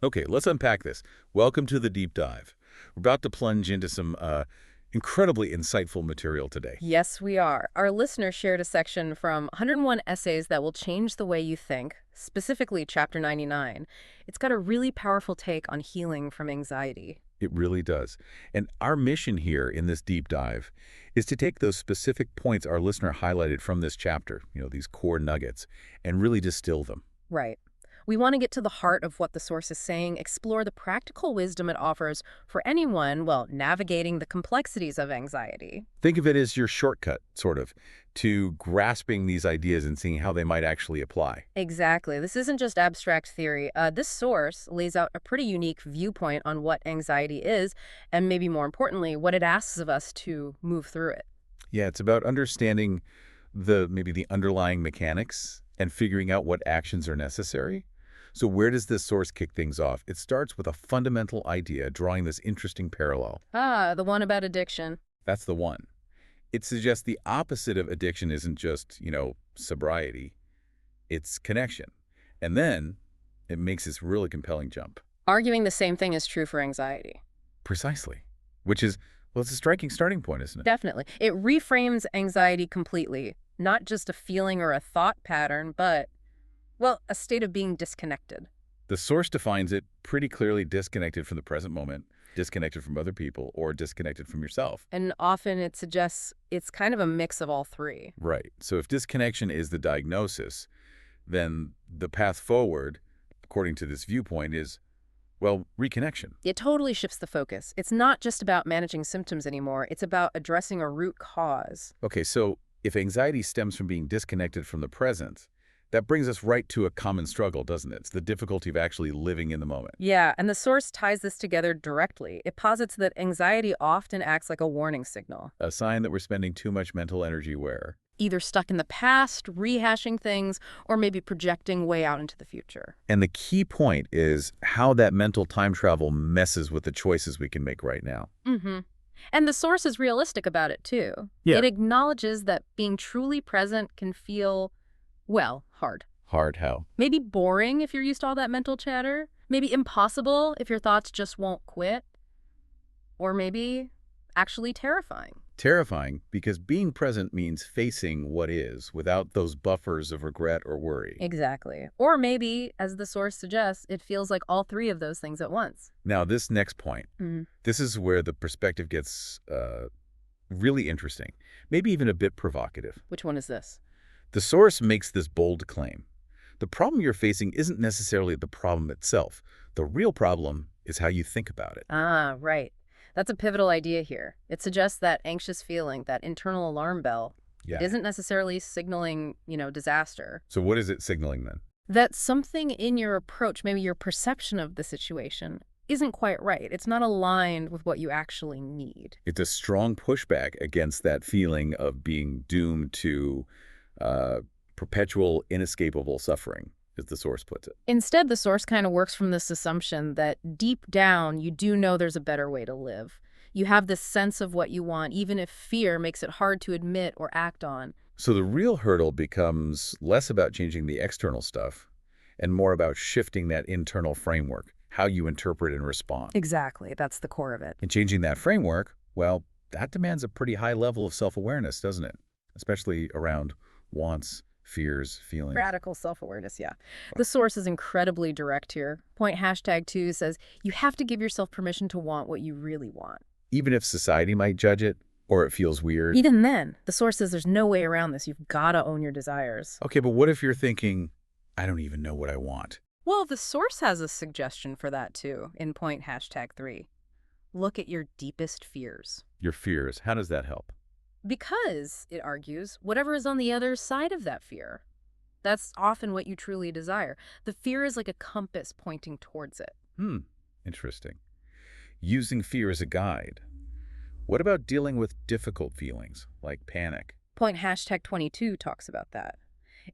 Okay, let's unpack this. Welcome to the deep dive. We're about to plunge into some incredibly insightful material today. Yes, we are. Our listener shared a section from 101 essays that will change the way you think, specifically Chapter 99. It's got a really powerful take on healing from anxiety. It really does. And our mission here in this deep dive is to take those specific points our listener highlighted from this chapter, these core nuggets, and really distill them. Right. We want to get to the heart of what the source is saying, explore the practical wisdom it offers for anyone, well, navigating the complexities of anxiety. Think of it as your shortcut, sort of, to grasping these ideas and seeing how they might actually apply. Exactly. This isn't just abstract theory. This source lays out a pretty unique viewpoint on what anxiety is, and maybe more importantly, what it asks of us to move through it. Yeah, it's about understanding maybe the underlying mechanics and figuring out what actions are necessary. So where does this source kick things off? It starts with a fundamental idea, drawing this interesting parallel. Ah, the one about addiction. That's the one. It suggests the opposite of addiction isn't just, sobriety. It's connection. And then it makes this really compelling jump. Arguing the same thing is true for anxiety. Precisely. Which is, well, it's a striking starting point, isn't it? Definitely. It reframes anxiety completely. Not just a feeling or a thought pattern, but, well, a state of being disconnected. The source defines it pretty clearly: disconnected from the present moment, disconnected from other people, or disconnected from yourself. And often it suggests it's kind of a mix of all three. Right. So if disconnection is the diagnosis, then the path forward, according to this viewpoint, is, well, reconnection. It totally shifts the focus. It's not just about managing symptoms anymore. It's about addressing a root cause. Okay, so if anxiety stems from being disconnected from the present, that brings us right to a common struggle, doesn't it? It's the difficulty of actually living in the moment. Yeah, and the source ties this together directly. It posits that anxiety often acts like a warning signal. A sign that we're spending too much mental energy where? Either stuck in the past, rehashing things, or maybe projecting way out into the future. And the key point is how that mental time travel messes with the choices we can make right now. Mm-hmm. And the source is realistic about it, too. Yeah. It acknowledges that being truly present can feel, well, hard. Hard how? Maybe boring if you're used to all that mental chatter. Maybe impossible if your thoughts just won't quit. Or maybe actually terrifying. Terrifying because being present means facing what is without those buffers of regret or worry. Exactly. Or maybe, as the source suggests, it feels like all three of those things at once. Now, this next point, Mm. this is where the perspective gets really interesting, maybe even a bit provocative. Which one is this? The source makes this bold claim. The problem you're facing isn't necessarily the problem itself. The real problem is how you think about it. Ah, right. That's a pivotal idea here. It suggests that anxious feeling, that internal alarm bell, Yeah. isn't necessarily signaling, disaster. So what is it signaling then? That something in your approach, maybe your perception of the situation, isn't quite right. It's not aligned with what you actually need. It's a strong pushback against that feeling of being doomed to perpetual, inescapable suffering, as the source puts it. Instead, the source kind of works from this assumption that deep down, you do know there's a better way to live. You have this sense of what you want, even if fear makes it hard to admit or act on. So the real hurdle becomes less about changing the external stuff and more about shifting that internal framework, how you interpret and respond. Exactly. That's the core of it. And changing that framework, well, that demands a pretty high level of self-awareness, doesn't it? Especially around wants, fears, feelings. Radical self-awareness, yeah. The source is incredibly direct here. Point #2 says you have to give yourself permission to want what you really want. Even if society might judge it or it feels weird. Even then, the source says there's no way around this. You've got to own your desires. Okay, but what if you're thinking, I don't even know what I want? Well, the source has a suggestion for that too in point #3. Look at your deepest fears. Your fears, how does that help? Because, it argues, whatever is on the other side of that fear, that's often what you truly desire. The fear is like a compass pointing towards it. Interesting. Using fear as a guide. What about dealing with difficult feelings, like panic? Point #22 talks about that.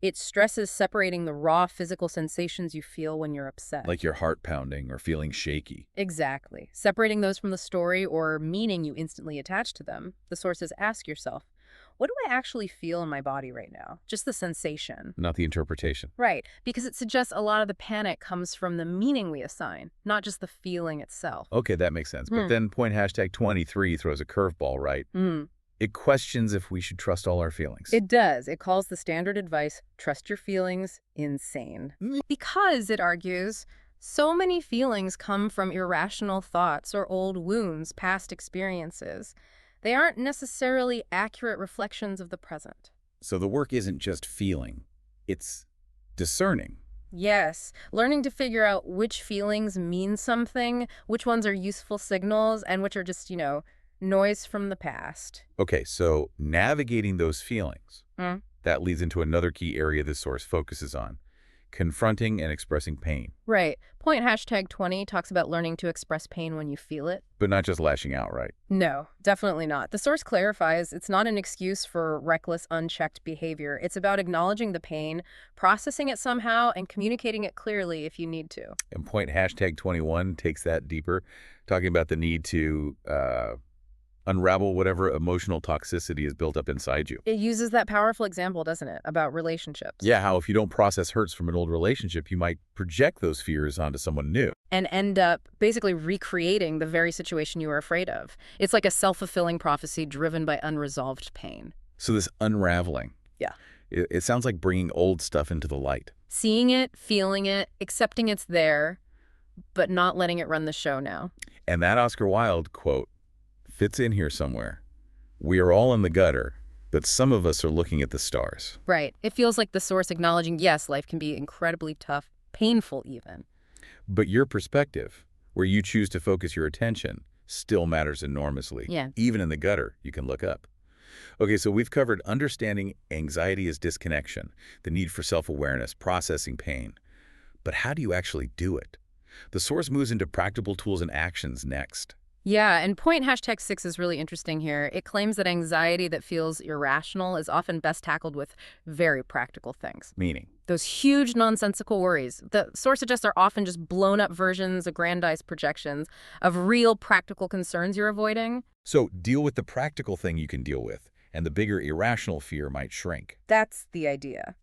It stresses separating the raw physical sensations you feel when you're upset. Like your heart pounding or feeling shaky. Exactly. Separating those from the story or meaning you instantly attach to them. The sources ask yourself, what do I actually feel in my body right now? Just the sensation. Not the interpretation. Right, because it suggests a lot of the panic comes from the meaning we assign, not just the feeling itself. Okay, that makes sense. But Hmm. then point hashtag 23 throws a curveball, right? Hmm. It questions if we should trust all our feelings. It does. It calls the standard advice, trust your feelings, insane. Because, it argues, so many feelings come from irrational thoughts or old wounds, past experiences. They aren't necessarily accurate reflections of the present. So the work isn't just feeling, it's discerning. Yes, learning to figure out which feelings mean something, which ones are useful signals, and which are just, noise from the past. Okay, so navigating those feelings, Mm. that leads into another key area this source focuses on, confronting and expressing pain, Right. Point hashtag 20 talks about learning to express pain when you feel it. but not just lashing out, right? No, definitely not. The source clarifies it's not an excuse for reckless, unchecked behavior. It's about acknowledging the pain, processing it somehow, and communicating it clearly if you need to. And point hashtag 21 takes that deeper, talking about the need to unravel whatever emotional toxicity is built up inside you. It uses that powerful example, doesn't it, about relationships. Yeah, how if you don't process hurts from an old relationship, you might project those fears onto someone new. And end up basically recreating the very situation you were afraid of. It's like a self-fulfilling prophecy driven by unresolved pain. So this unraveling, Yeah. it sounds like bringing old stuff into the light. Seeing it, feeling it, accepting it's there, but not letting it run the show now. And that Oscar Wilde quote fits in here somewhere. We are all in the gutter, but some of us are looking at the stars. Right. It feels like the source acknowledging, yes, life can be incredibly tough, painful even. But your perspective, where you choose to focus your attention, still matters enormously. Yeah. Even in the gutter, you can look up. Okay, so we've covered understanding anxiety as disconnection, the need for self-awareness, processing pain. But how do you actually do it? The source moves into practical tools and actions next. Yeah, and point hashtag 6 is really interesting here. It claims that anxiety that feels irrational is often best tackled with very practical things. Meaning? Those huge nonsensical worries. The source suggests are often just blown up versions, aggrandized projections of real practical concerns you're avoiding. So deal with the practical thing you can deal with, and the bigger irrational fear might shrink. That's the idea.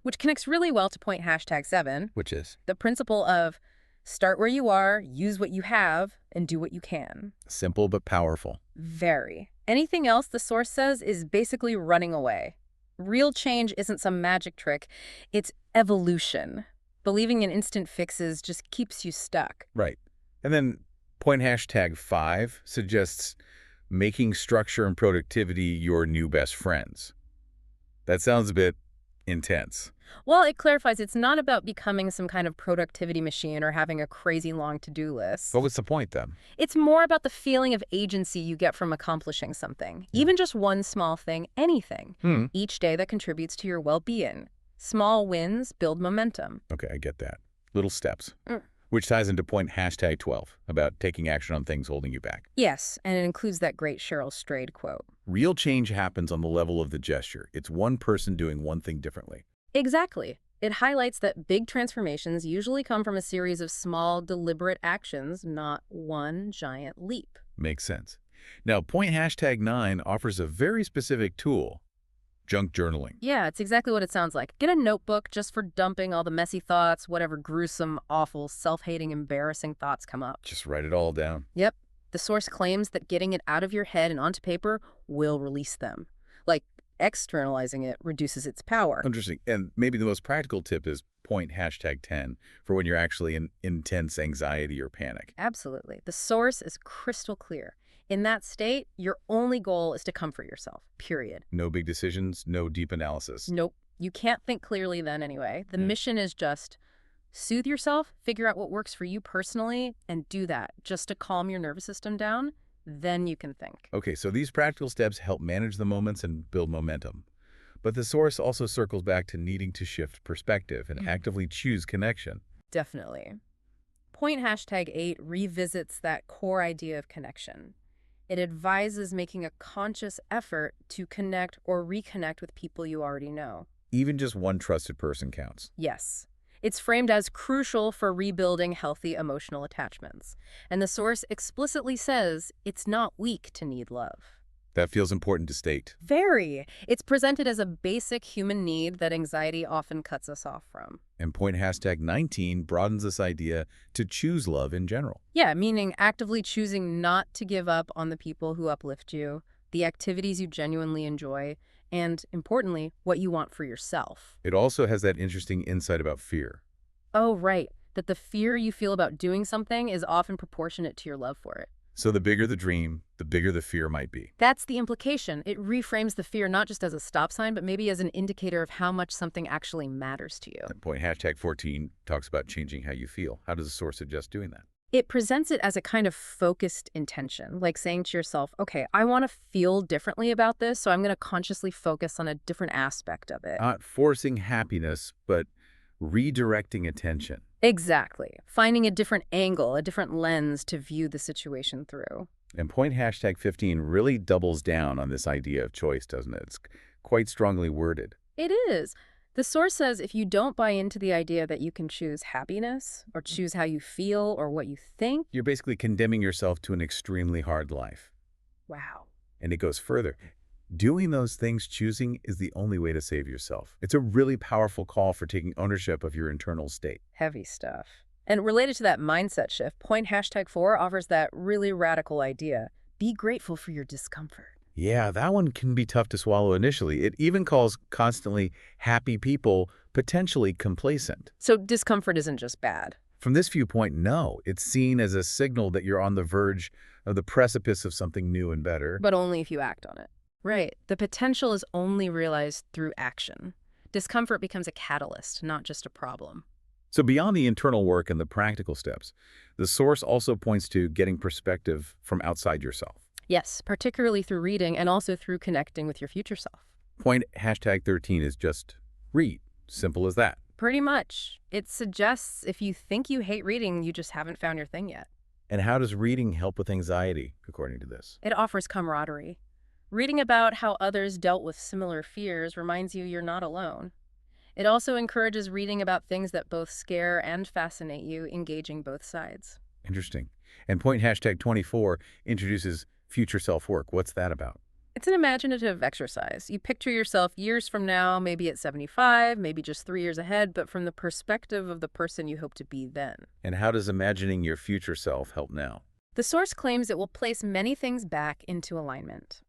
Which connects really well to point hashtag 7, Which is? the principle of start where you are, use what you have, and do what you can. Simple but powerful. Very. Anything else the source says is basically running away. Real change isn't some magic trick. It's evolution. Believing in instant fixes just keeps you stuck. Right. And then point hashtag 5 suggests making structure and productivity your new best friends. That sounds a bit intense. Well, it clarifies it's not about becoming some kind of productivity machine or having a crazy long to-do list. But what's the point then? It's more about the feeling of agency you get from accomplishing something. Even just one small thing, anything. Each day that contributes to your well-being. Small wins build momentum. Okay, I get that. Little steps. Mm. Which ties into point hashtag 12 about taking action on things holding you back. Yes, and it includes that great Cheryl Strayed quote. Real change happens on the level of the gesture. It's one person doing one thing differently. Exactly. It highlights that big transformations usually come from a series of small, deliberate actions, not one giant leap. Makes sense. Now, point hashtag 9 offers a very specific tool, junk journaling. Yeah, it's exactly what it sounds like. Get a notebook just for dumping all the messy thoughts, whatever gruesome, awful, self-hating, embarrassing thoughts come up. Just write it all down. Yep. The source claims that getting it out of your head and onto paper will release them. Like, externalizing it reduces its power. Interesting. And maybe the most practical tip is point hashtag 10 for when you're actually in intense anxiety or panic. Absolutely. The source is crystal clear. In that state, your only goal is to comfort yourself, period. No big decisions, no deep analysis. Nope. You can't think clearly then anyway. The mission is just soothe yourself, figure out what works for you personally, and do that just to calm your nervous system down. Then you can think. Okay, so these practical steps help manage the moments and build momentum. But the source also circles back to needing to shift perspective and actively choose connection. Definitely. Point hashtag 8 revisits that core idea of connection. It advises making a conscious effort to connect or reconnect with people you already know. Even just one trusted person counts. Yes. It's framed as crucial for rebuilding healthy emotional attachments. And the source explicitly says it's not weak to need love. That feels important to state. Very. It's presented as a basic human need that anxiety often cuts us off from. And point hashtag 19 broadens this idea to choose love in general. Yeah, meaning actively choosing not to give up on the people who uplift you, the activities you genuinely enjoy, and, importantly, what you want for yourself. It also has that interesting insight about fear. Oh, right. That the fear you feel about doing something is often proportionate to your love for it. So the bigger the dream, the bigger the fear might be. That's the implication. It reframes the fear not just as a stop sign, but maybe as an indicator of how much something actually matters to you. And point hashtag 14 talks about changing how you feel. How does the source suggest doing that? It presents it as a kind of focused intention, like saying to yourself, okay, I want to feel differently about this, so I'm going to consciously focus on a different aspect of it. Not forcing happiness, but redirecting attention. Exactly. Finding a different angle, a different lens to view the situation through. And point hashtag 15 really doubles down on this idea of choice, doesn't it? It's quite strongly worded. It is. The source says if you don't buy into the idea that you can choose happiness or choose how you feel or what you think, You're basically condemning yourself to an extremely hard life. wow. And it goes further. Doing those things, choosing, is the only way to save yourself. It's a really powerful call for taking ownership of your internal state. Heavy stuff. And related to that mindset shift, point hashtag 4 offers that really radical idea. Be grateful for your discomfort. Yeah, that one can be tough to swallow initially. It even calls constantly happy people potentially complacent. So discomfort isn't just bad. From this viewpoint, no. It's seen as a signal that you're on the verge of the precipice of something new and better. But only if you act on it. Right. The potential is only realized through action. Discomfort becomes a catalyst, not just a problem. So beyond the internal work and the practical steps, the source also points to getting perspective from outside yourself. Yes, particularly through reading and also through connecting with your future self. Point hashtag 13 is just read. Simple as that. Pretty much. It suggests if you think you hate reading, you just haven't found your thing yet. And how does reading help with anxiety, according to this? It offers camaraderie. Reading about how others dealt with similar fears reminds you you're not alone. It also encourages reading about things that both scare and fascinate you, engaging both sides. Interesting. And point hashtag 24 introduces future self-work. What's that about? It's an imaginative exercise. You picture yourself years from now, maybe at 75, maybe just 3 years ahead, but from the perspective of the person you hope to be then. And how does imagining your future self help now? The source claims it will place many things back into alignment.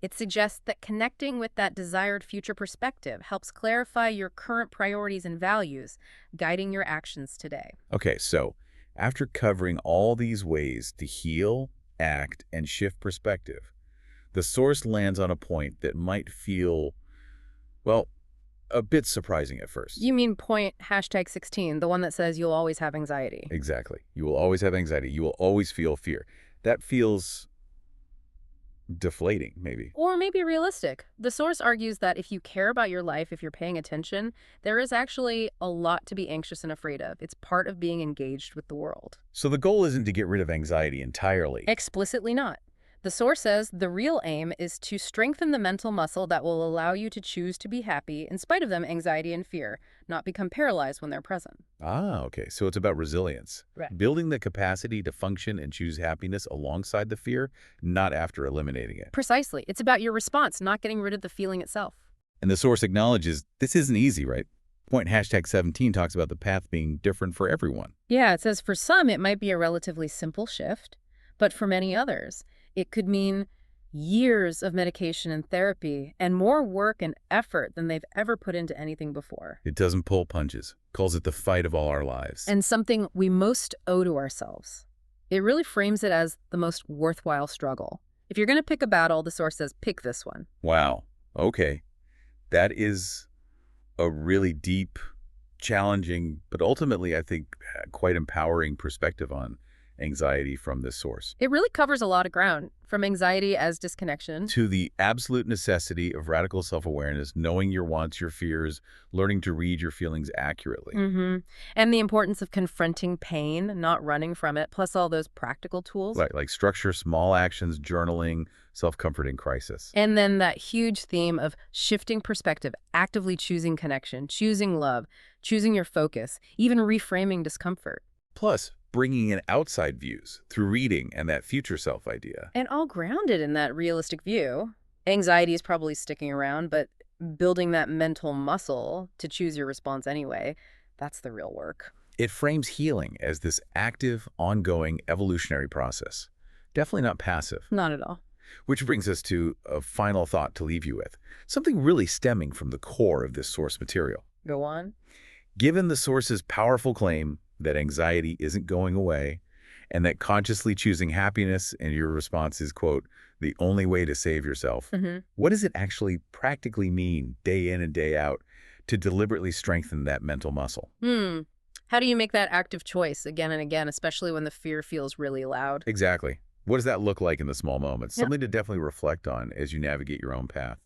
It suggests that connecting with that desired future perspective helps clarify your current priorities and values, guiding your actions today. Okay, so after covering all these ways to heal, act, and shift perspective, the source lands on a point that might feel, well, a bit surprising at first. You mean point hashtag 16, the one that says you'll always have anxiety. Exactly. You will always have anxiety. You will always feel fear. That feels deflating, maybe. Or maybe realistic. The source argues that if you care about your life, if you're paying attention, there is actually a lot to be anxious and afraid of. It's part of being engaged with the world. So the goal isn't to get rid of anxiety entirely. Explicitly not. The source says the real aim is to strengthen the mental muscle that will allow you to choose to be happy in spite of them anxiety and fear, not become paralyzed when they're present. Ah, okay. So it's about resilience. Right. Building the capacity to function and choose happiness alongside the fear, not after eliminating it. Precisely. It's about your response, not getting rid of the feeling itself. And the source acknowledges this isn't easy, right? Point hashtag 17 talks about the path being different for everyone. Yeah, it says for some it might be a relatively simple shift, but for many others, it could mean years of medication and therapy and more work and effort than they've ever put into anything before. It doesn't pull punches, calls it the fight of all our lives. And something we most owe to ourselves. It really frames it as the most worthwhile struggle. If you're going to pick a battle, the source says pick this one. Wow. Okay. That is a really deep, challenging, but ultimately, I think, quite empowering perspective on anxiety from this source. It really covers a lot of ground, from anxiety as disconnection To the absolute necessity of radical self-awareness, knowing your wants, your fears, learning to read your feelings accurately. and the importance of confronting pain, not running from it, plus all those practical tools. Like structure small actions, journaling, self-comforting crisis. And then that huge theme of shifting perspective, actively choosing connection, choosing love, choosing your focus, even reframing discomfort. Plus, bringing in outside views through reading and that future self idea. And all grounded in that realistic view. Anxiety is probably sticking around, but building that mental muscle to choose your response anyway, that's the real work. It frames healing as this active, ongoing evolutionary process. Definitely not passive. Not at all. Which brings us to a final thought to leave you with. Something really stemming from the core of this source material. Go on. Given the source's powerful claim that anxiety isn't going away and that consciously choosing happiness and your response is, quote, the only way to save yourself, what does it actually practically mean day in and day out to deliberately strengthen that mental muscle? How do you make that active choice again and again, especially when the fear feels really loud? Exactly. What does that look like in the small moments? Yeah. Something to definitely reflect on as you navigate your own path.